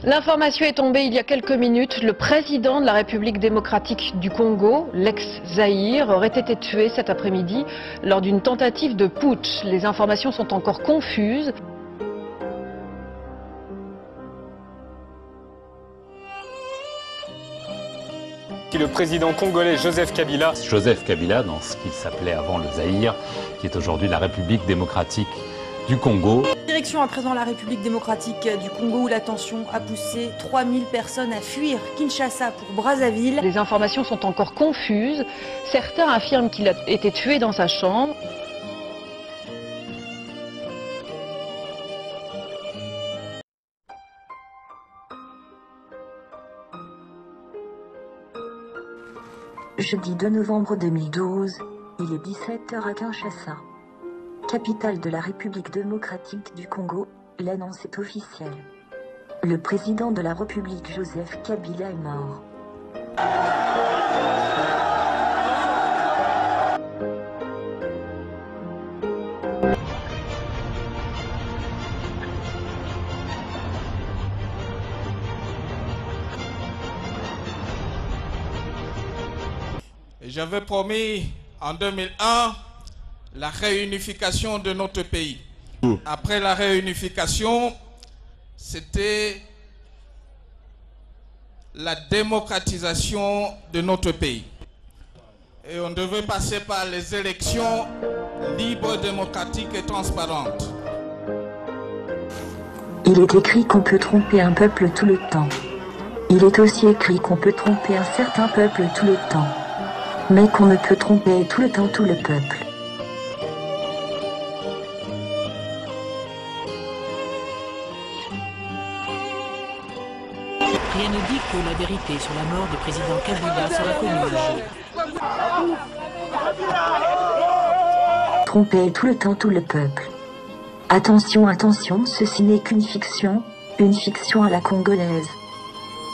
L'information est tombée il y a quelques minutes. Le président de la République démocratique du Congo, l'ex-Zaïre, aurait été tué cet après-midi lors d'une tentative de putsch. Les informations sont encore confuses. Le président congolais Joseph Kabila. Joseph Kabila, dans ce qu'il s'appelait avant le Zaïre, qui est aujourd'hui la République démocratique du Congo. Direction à présent la République démocratique du Congo où la tension a poussé 3000 personnes à fuir Kinshasa pour Brazzaville. Les informations sont encore confuses. Certains affirment qu'il a été tué dans sa chambre. Jeudi 2 novembre 2012, il est 17h à Kinshasa, capitale de la République démocratique du Congo. L'annonce est officielle. Le président de la République Joseph Kabila est mort. J'avais promis en 2001 la réunification de notre pays. Après la réunification, c'était la démocratisation de notre pays. Et on devait passer par les élections libres, démocratiques et transparentes. Il est écrit qu'on peut tromper un peuple tout le temps. Il est aussi écrit qu'on peut tromper un certain peuple tout le temps. Mais qu'on ne peut tromper tout le temps tout le peuple. Rien ne dit que la vérité sur la mort du président Kabila sera connue un jour. Tromper tout le temps tout le peuple. Attention, attention, ceci n'est qu'une fiction à la congolaise.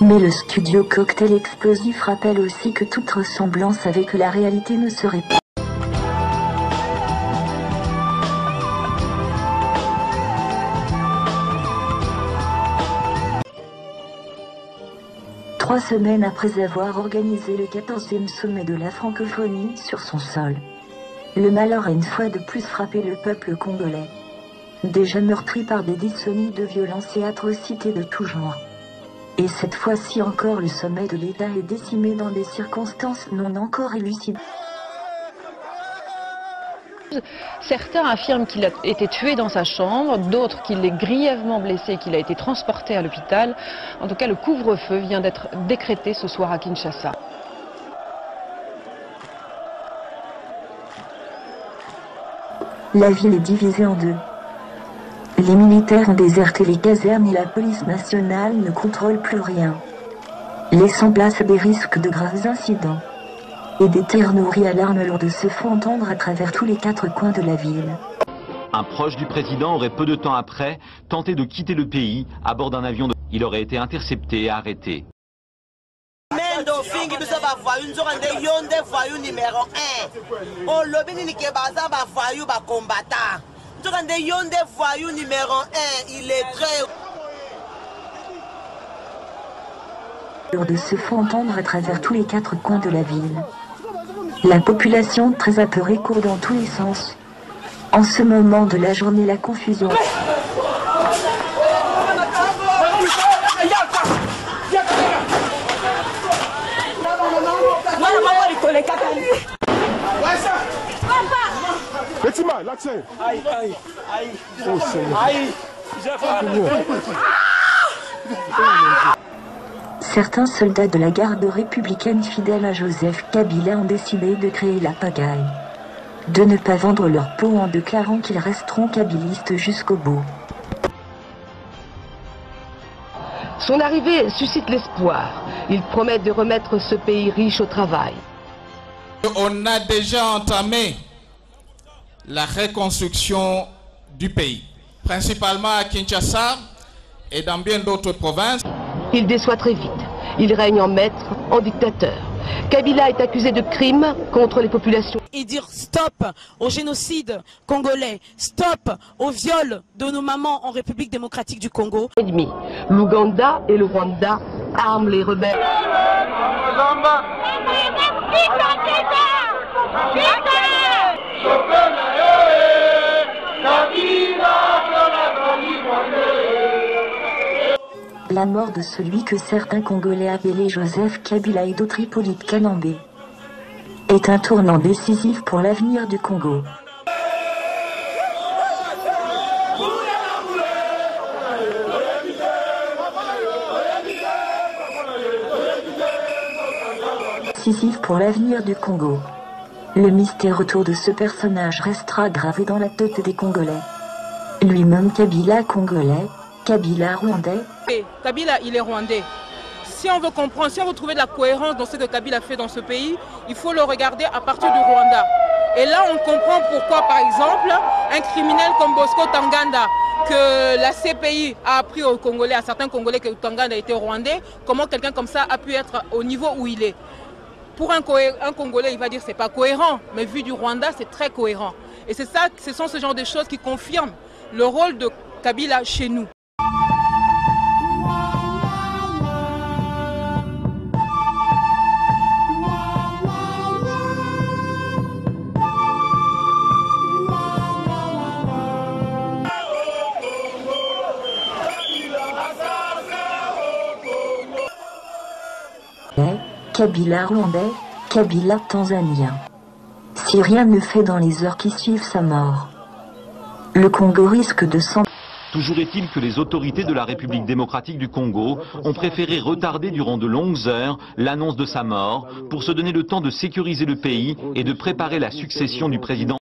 Mais le studio cocktail explosif rappelle aussi que toute ressemblance avec la réalité ne serait pas. Trois semaines après avoir organisé le 14e sommet de la francophonie sur son sol, le malheur a une fois de plus frappé le peuple congolais, déjà meurtri par des décennies de violences et atrocités de tout genre. Et cette fois-ci encore, le sommet de l'État est décimé dans des circonstances non encore élucidées. Certains affirment qu'il a été tué dans sa chambre, d'autres qu'il est grièvement blessé et qu'il a été transporté à l'hôpital. En tout cas, le couvre-feu vient d'être décrété ce soir à Kinshasa. La ville est divisée en deux. Les militaires ont déserté les casernes et la police nationale ne contrôle plus rien, laissant place à des risques de graves incidents. Et des tirs nourris à l'arme lourde se font entendre à travers tous les quatre coins de la ville. Un proche du président aurait peu de temps après tenté de quitter le pays à bord d'un avion. Il aurait été intercepté et arrêté. Lourde se font entendre à travers tous les quatre coins de la ville. La population, très apeurée, court dans tous les sens. En ce moment de la journée, la confusion. Certains soldats de la garde républicaine fidèles à Joseph Kabila ont décidé de créer la pagaille, de ne pas vendre leur peau en déclarant qu'ils resteront kabilistes jusqu'au bout. Son arrivée suscite l'espoir. Il promet de remettre ce pays riche au travail. On a déjà entamé la reconstruction du pays, principalement à Kinshasa et dans bien d'autres provinces. Il déçoit très vite. Il règne en maître, en dictateur. Kabila est accusé de crimes contre les populations. Et dire stop au génocide congolais, stop au viol de nos mamans en République démocratique du Congo. L'Ouganda et le Rwanda arment les rebelles. La mort de celui que certains Congolais appelaient Joseph Kabila et d'autres Hippolyte Kanambe est un tournant décisif pour l'avenir du Congo. Décisif pour l'avenir du Congo. Le mystère autour de ce personnage restera gravé dans la tête des Congolais. Lui-même Kabila congolais, Kabila rwandais. Kabila, il est rwandais. Si on veut comprendre, si on veut trouver de la cohérence dans ce que Kabila fait dans ce pays, il faut le regarder à partir du Rwanda. Et là, on comprend pourquoi, par exemple, un criminel comme Bosco Ntaganda, que la CPI a appris aux Congolais, à certains Congolais que Ntaganda était rwandais, comment quelqu'un comme ça a pu être au niveau où il est. Pour un Congolais, il va dire que ce n'est pas cohérent, mais vu du Rwanda, c'est très cohérent. Et c'est ça, ce sont ce genre de choses qui confirment le rôle de Kabila chez nous. Kabila rwandais, Kabila tanzanien. Si rien ne fait dans les heures qui suivent sa mort, le Congo risque de s'en... Toujours est-il que les autorités de la République démocratique du Congo ont préféré retarder durant de longues heures l'annonce de sa mort pour se donner le temps de sécuriser le pays et de préparer la succession du président.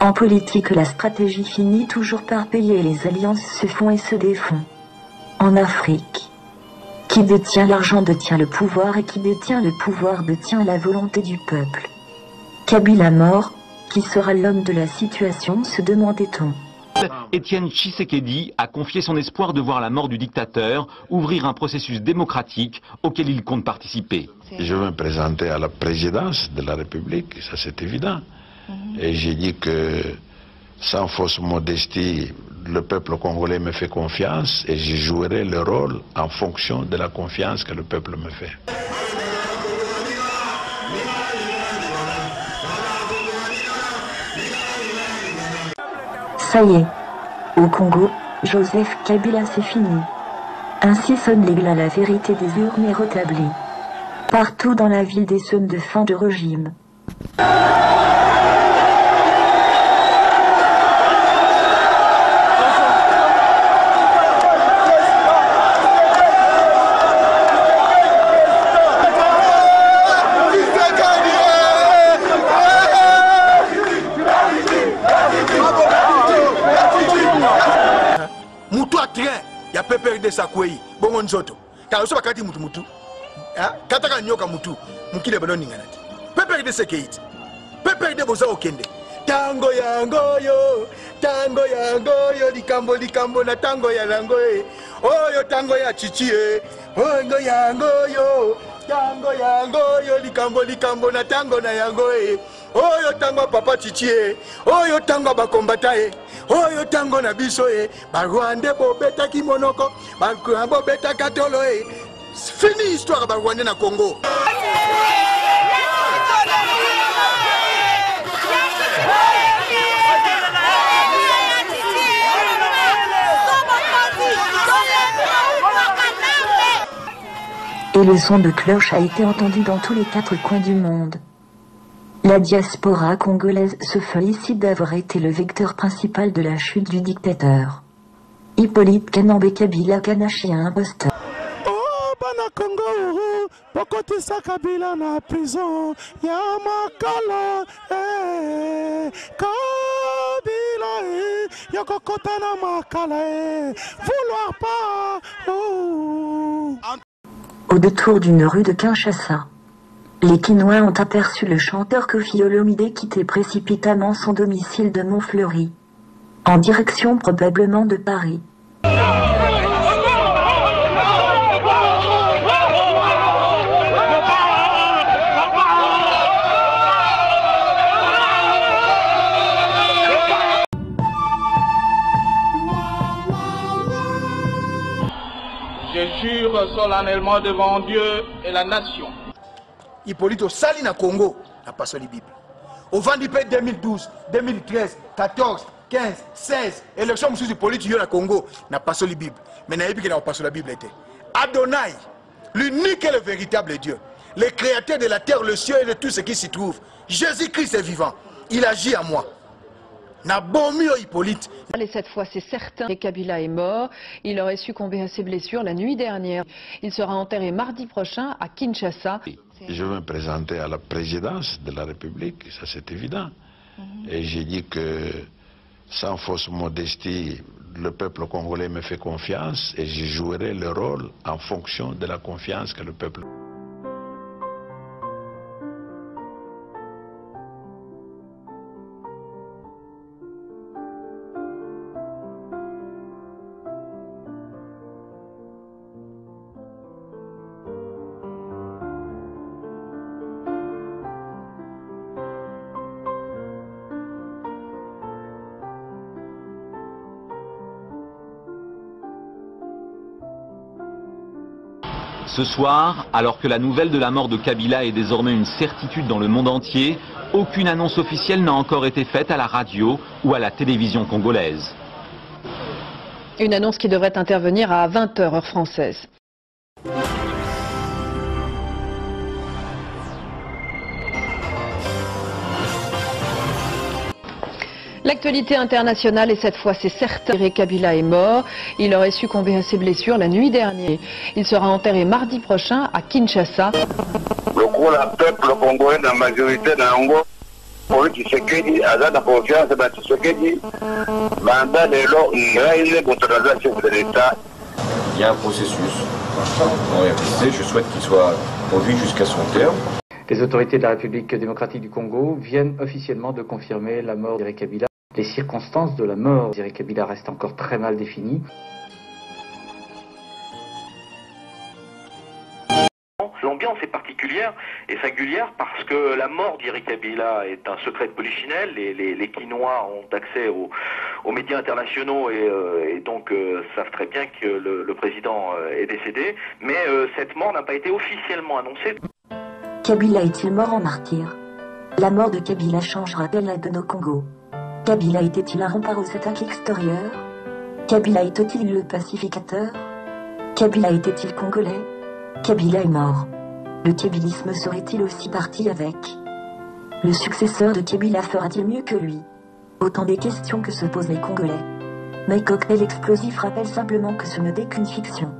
En politique, la stratégie finit toujours par payer. Les alliances se font et se défont. En Afrique, qui détient l'argent détient le pouvoir et qui détient le pouvoir détient la volonté du peuple. Kabila mort, qui sera l'homme de la situation, se demandait-on. Étienne Tshisekedi a confié son espoir de voir la mort du dictateur ouvrir un processus démocratique auquel il compte participer. Je vais me présenter à la présidence de la République, ça c'est évident. Et j'ai dit que, sans fausse modestie, le peuple congolais me fait confiance et je jouerai le rôle en fonction de la confiance que le peuple me fait. Ça y est, au Congo, Joseph Kabila c'est fini. Ainsi sonne l'éclat, la vérité des urnes est rétablie. Partout dans la ville des sons de fin de régime. Ya pepe de sakwei bongo nzoto kala so bakati mutu kataka nyoka mutu mukile bano ninganati pepe de sekeit pepe de boza okende tango yango yo likambo na tango ya lango oyo tango ya chichi ongo yango yo likambo na tango na yango oyo tango papa chichi oyo tango bakombata oyo tango na biso barwande bobeta kimonoko bobeta katolo fini histoire barwande na Congo. Et le son de cloche a été entendu dans tous les 4 coins du monde. La diaspora congolaise se félicite d'avoir été le vecteur principal de la chute du dictateur. Hippolyte Kanambe Kabila Kanachi a un imposteur. Oh, bana Congo, pokotisa Kabila na prison, ya makala, Kabila, yokokota na makala, vouloir pas, oh. Au détour d'une rue de Kinshasa, les Kinois ont aperçu le chanteur Koffi Olomide quitter précipitamment son domicile de Montfleury, en direction probablement de Paris. Je jure solennellement devant Dieu et la nation. Hippolyte Sali na Congo n'a pas soli Bible. Au Vendipé 2012, 2013, 14, 15, 16, élection monsieur Hippolyte na Congo n'a pas soli Bible. Mais n'a pas soli la Bible était. Adonai, l'unique et le véritable Dieu, le créateur de la terre, le ciel et de tout ce qui s'y trouve. Jésus-Christ est vivant. Il agit à moi. Hippolyte. Et cette fois, c'est certain, Kabila est mort. Il aurait succombé à ses blessures la nuit dernière. Il sera enterré mardi prochain à Kinshasa. Je vais me présenter à la présidence de la République, ça c'est évident. Et j'ai dit que, sans fausse modestie, le peuple congolais me fait confiance et je jouerai le rôle en fonction de la confiance que le peuple... Ce soir, alors que la nouvelle de la mort de Kabila est désormais une certitude dans le monde entier, aucune annonce officielle n'a encore été faite à la radio ou à la télévision congolaise. Une annonce qui devrait intervenir à 20h heure française. L'actualité internationale, et cette fois c'est certain, Kabila est mort. Il aurait succombé à ses blessures la nuit dernière. Il sera enterré mardi prochain à Kinshasa. Le peuple congolais, la majorité d'Ango, pour Tshisekedi, Azad a confiance dans Tshisekedi, mandat de l'eau, il contre la chef de l'État. Il y a un processus en RDC, je souhaite qu'il soit conduit jusqu'à son terme. Les autorités de la République démocratique du Congo viennent officiellement de confirmer la mort d'Iré Kabila. Les circonstances de la mort d'Iré Kabila restent encore très mal définies. L'ambiance est particulière et singulière parce que la mort d'Iré Kabila est un secret de polichinelle. Les Kinois ont accès aux médias internationaux et donc savent très bien que le président est décédé. Mais cette mort n'a pas été officiellement annoncée. Kabila est-il mort en martyr? La mort de Kabila changera-t-elle la donne au Congo? Kabila était-il un rempart aux attaques extérieures? Kabila était-il le pacificateur? Kabila était-il congolais? Kabila est mort. Le kabylisme serait-il aussi parti avec? Le successeur de Kabila fera-t-il mieux que lui? Autant des questions que se posent les Congolais. Mais cocktail explosif rappelle simplement que ce n'est qu'une fiction.